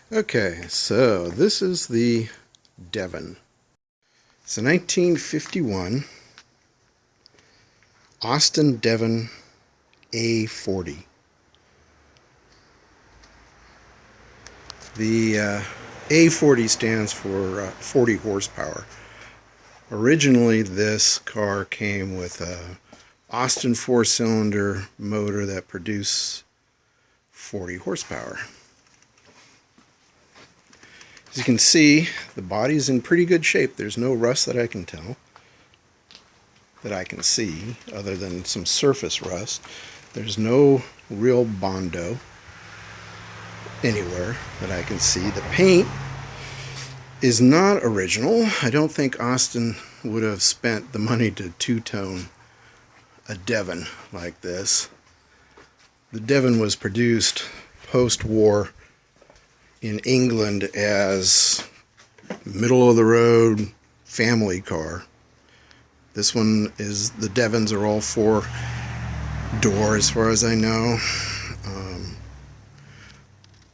Okay, so this is the Devon. It's a 1951 Austin Devon A40. The A40 stands for 40 horsepower. Originally, this car came with a Austin four-cylinder motor that produced 40 horsepower. As you can see, the body's in pretty good shape. There's no rust that I can tell, that I can see, other than some surface rust. There's no real Bondo anywhere that I can see. The paint is not original. I don't think Austin would have spent the money to two-tone a Devon like this. The Devon was produced post-war in England as middle-of-the-road family car. This one is, the Devons are all four-door as far as I know.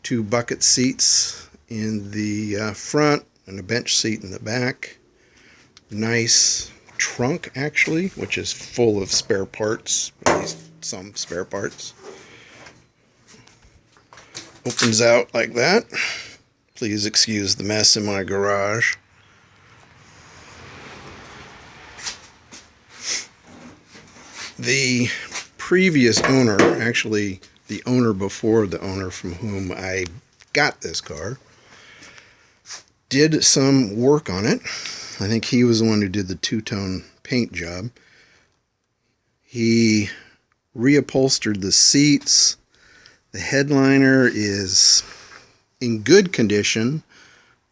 Two bucket seats in the front and a bench seat in the back. Nice trunk, actually, which is full of spare parts, at least some spare parts. Opens out like that. Please excuse the mess in my garage. The previous owner, actually the owner before the owner from whom I got this car, did some work on it. I think he was the one who did the two-tone paint job. He reupholstered the seats. The headliner is in good condition.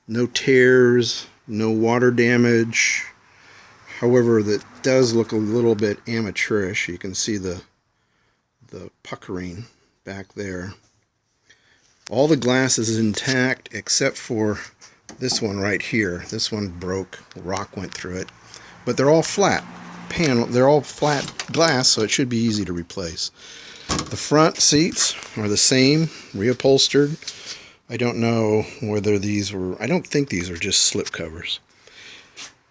No tears, no water damage. However, that does look a little bit amateurish. You can see the puckering back there. All the glass is intact except for this one right here. This one broke. Rock went through it. But they're all flat panel. They're all flat glass, so it should be easy to replace. The front seats are the same, reupholstered. I don't know whether these were, I don't think these are just slip covers.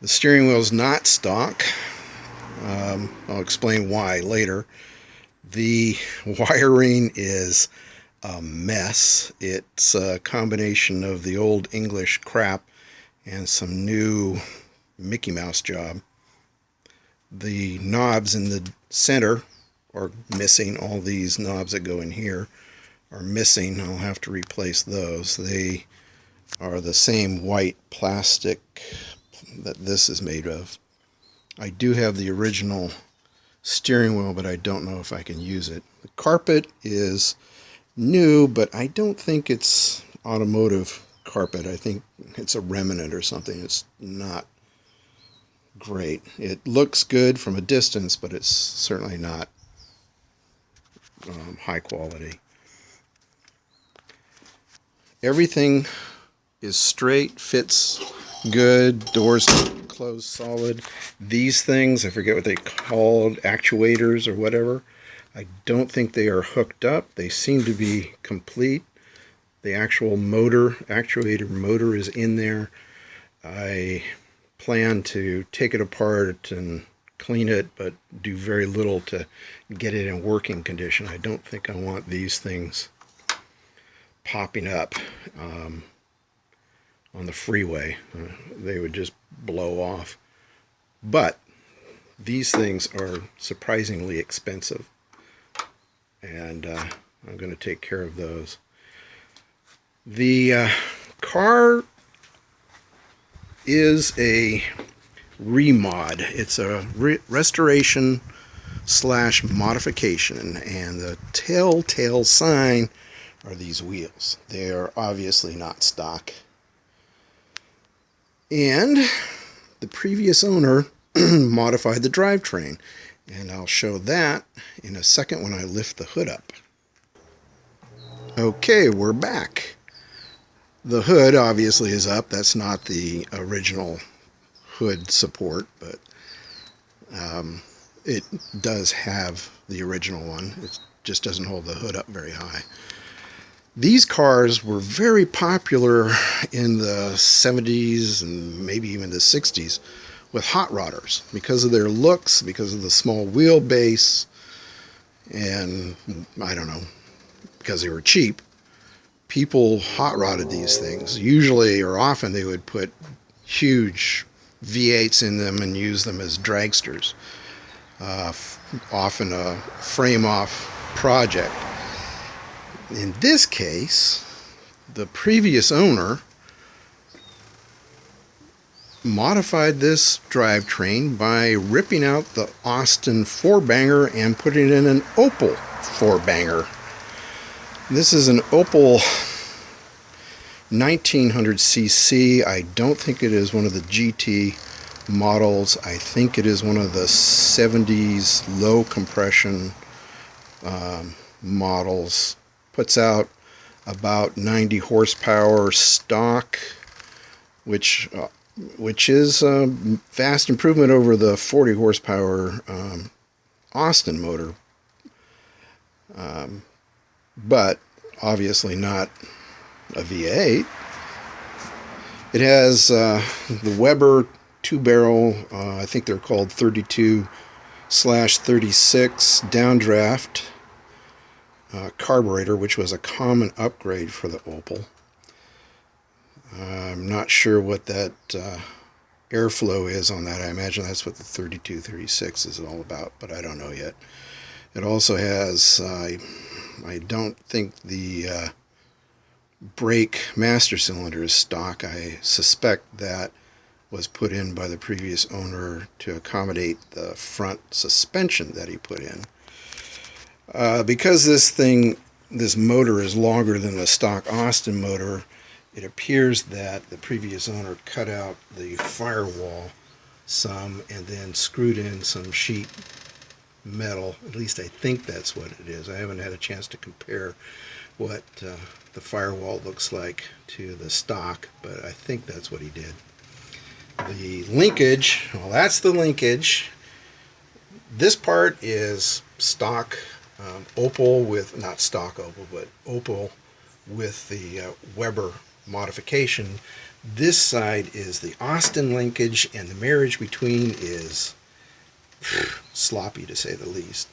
The steering wheel is not stock. I'll explain why later. The wiring is a mess. It's a combination of the old English crap and some new Mickey Mouse job. The knobs in the center are missing. All these knobs that go in here are missing. I'll have to replace those. They are the same white plastic that this is made of. I do have the original steering wheel, but I don't know if I can use it. The carpet is new, but I don't think it's automotive carpet. I think it's a remnant or something. It's not great. It looks good from a distance, but it's certainly not high quality. Everything is straight, fits good, doors close solid. These things, I forget what they called, actuators or whatever, I don't think they are hooked up. They seem to be complete. The actual motor, actuator motor, is in there. I plan to take it apart and clean it, but do very little to get it in working condition. I don't think I want these things popping up on the freeway. They would just blow off. But these things are surprisingly expensive, and I'm going to take care of those. The car is a remod. It's a restoration slash modification, and the telltale sign are these wheels. They are obviously not stock. And the previous owner modified the drivetrain, and I'll show that in a second when I lift the hood up. Okay, we're back. The hood obviously is up. That's not the original hood support, but it does have the original one. It just doesn't hold the hood up very high. These cars were very popular in the 70s and maybe even the 60s with hot rodders because of their looks, because of the small wheelbase, and I don't know, because they were cheap. People hot rodded these things. Usually or often they would put huge V8s in them and use them as dragsters. Often a frame-off project. In this case, the previous owner modified this drivetrain by ripping out the Austin 4-banger and putting in an Opel 4-banger. This is an Opel 1900cc. I don't think it is one of the GT models. I think it is one of the 70s low compression models. Puts out about 90 horsepower stock, which is a vast improvement over the 40 horsepower Austin motor, but obviously not a V8. It has the Weber 2-barrel, I think they're called 32/36 downdraft carburetor, which was a common upgrade for the Opel. I'm not sure what that airflow is on that. I imagine that's what the 32/36 is all about, but I don't know yet. It also has, I don't think the brake master cylinder is stock. I suspect that was put in by the previous owner to accommodate the front suspension that he put in. Because this motor is longer than the stock Austin motor, it appears that the previous owner cut out the firewall some and then screwed in some sheet metal. At least I think that's what it is. I haven't had a chance to compare what the firewall looks like to the stock, but I think that's what he did. The linkage, well, that's the linkage. This part is stock Opel with, not stock Opel, but Opel with the Weber modification. This side is the Austin linkage, and the marriage between is sloppy to say the least.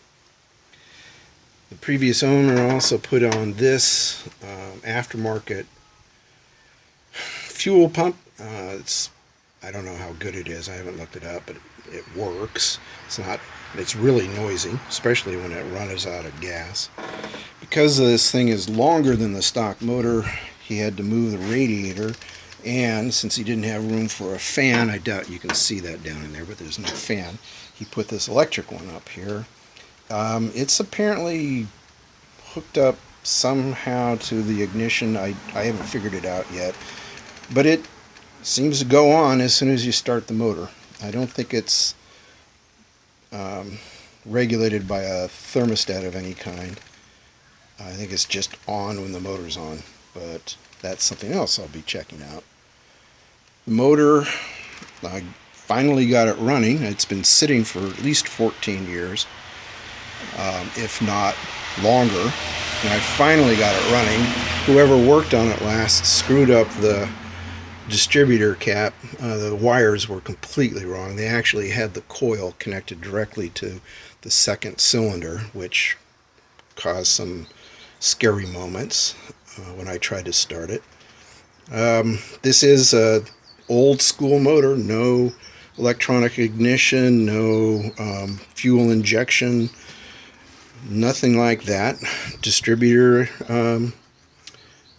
The previous owner also put on this aftermarket fuel pump. I don't know how good it is. I haven't looked it up, but it works. It's really noisy, especially when it runs out of gas. Because this thing is longer than the stock motor, he had to move the radiator, and since he didn't have room for a fan, I doubt you can see that down in there, but there's no fan, he put this electric one up here. It's apparently hooked up somehow to the ignition. I haven't figured it out yet, but it seems to go on as soon as you start the motor. I don't think it's regulated by a thermostat of any kind. I think it's just on when the motor's on, but that's something else I'll be checking out. The motor, I finally got it running. It's been sitting for at least 14 years, if not longer, and I finally got it running. Whoever worked on it last screwed up the distributor cap. The wires were completely wrong. They actually had the coil connected directly to the second cylinder, which caused some scary moments when I tried to start it. This is a old school motor, no electronic ignition, no fuel injection, nothing like that. Distributor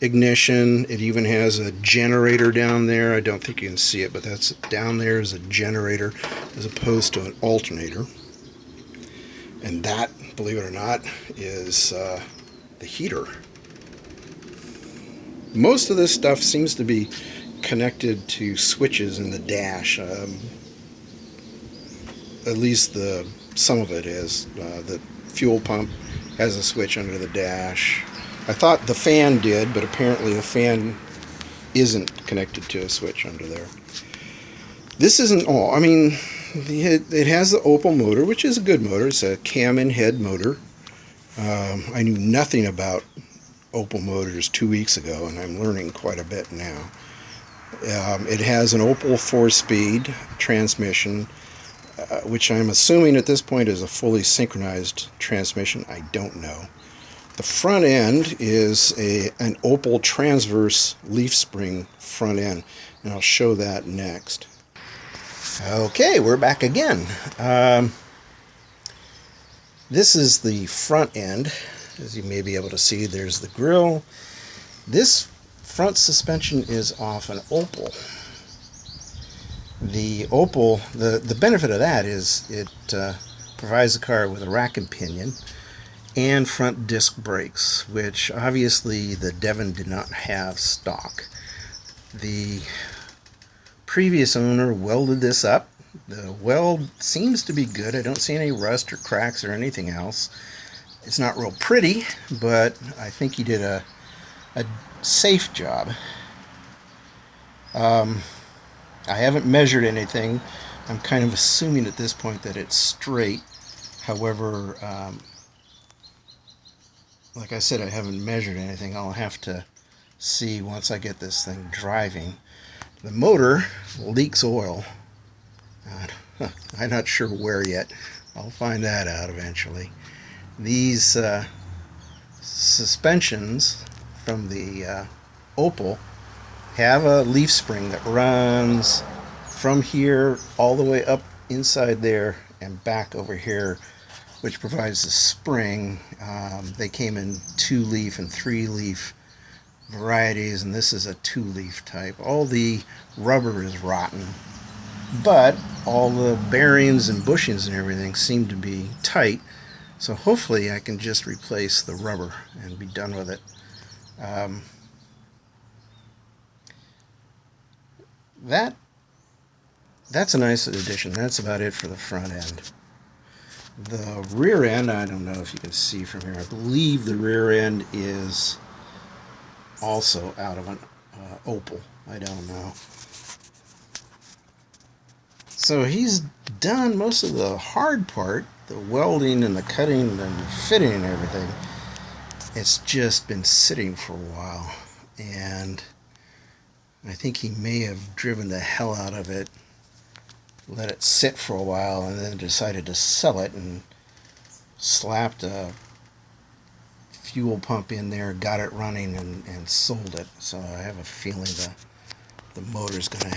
ignition. It even has a generator down there. I don't think you can see it, but that's down there is a generator as opposed to an alternator. And that, believe it or not, is the heater. Most of this stuff seems to be connected to switches in the dash. At least some of it is. The fuel pump has a switch under the dash. I thought the fan did, but apparently the fan isn't connected to a switch under there. This isn't all. I mean, it has the Opel motor, which is a good motor. It's a cam and head motor. I knew nothing about Opel motors 2 weeks ago, and I'm learning quite a bit now. It has an Opel 4-speed transmission, which I'm assuming at this point is a fully synchronized transmission. I don't know. The front end is an Opel transverse leaf spring front end, and I'll show that next. Okay, we're back again. This is the front end. As you may be able to see, there's the grille. This front suspension is off an Opel. The Opel, the benefit of that is it provides the car with a rack and pinion and front disc brakes, which obviously the Devon did not have stock. The previous owner welded this up. The weld seems to be good. I don't see any rust or cracks or anything else. It's not real pretty, but I think he did a safe job. I haven't measured anything. I'm kind of assuming at this point that it's straight. However, like I said, I haven't measured anything. I'll have to see once I get this thing driving. The motor leaks oil. I'm not sure where yet. I'll find that out eventually. These suspensions from the Opel have a leaf spring that runs from here all the way up inside there and back over here, which provides a spring. They came in 2-leaf and 3-leaf varieties, and this is a 2-leaf type. All the rubber is rotten, but all the bearings and bushings and everything seem to be tight, so hopefully I can just replace the rubber and be done with it. That's a nice addition. That's about it for the front end. The rear end, I don't know if you can see from here. I believe the rear end is also out of an Opel. I don't know. So he's done most of the hard part, the welding and the cutting and the fitting and everything. It's just been sitting for a while, and I think he may have driven the hell out of it, let it sit for a while, and then decided to sell it and slapped a fuel pump in there, got it running, and sold it. So I have a feeling the motor's going to have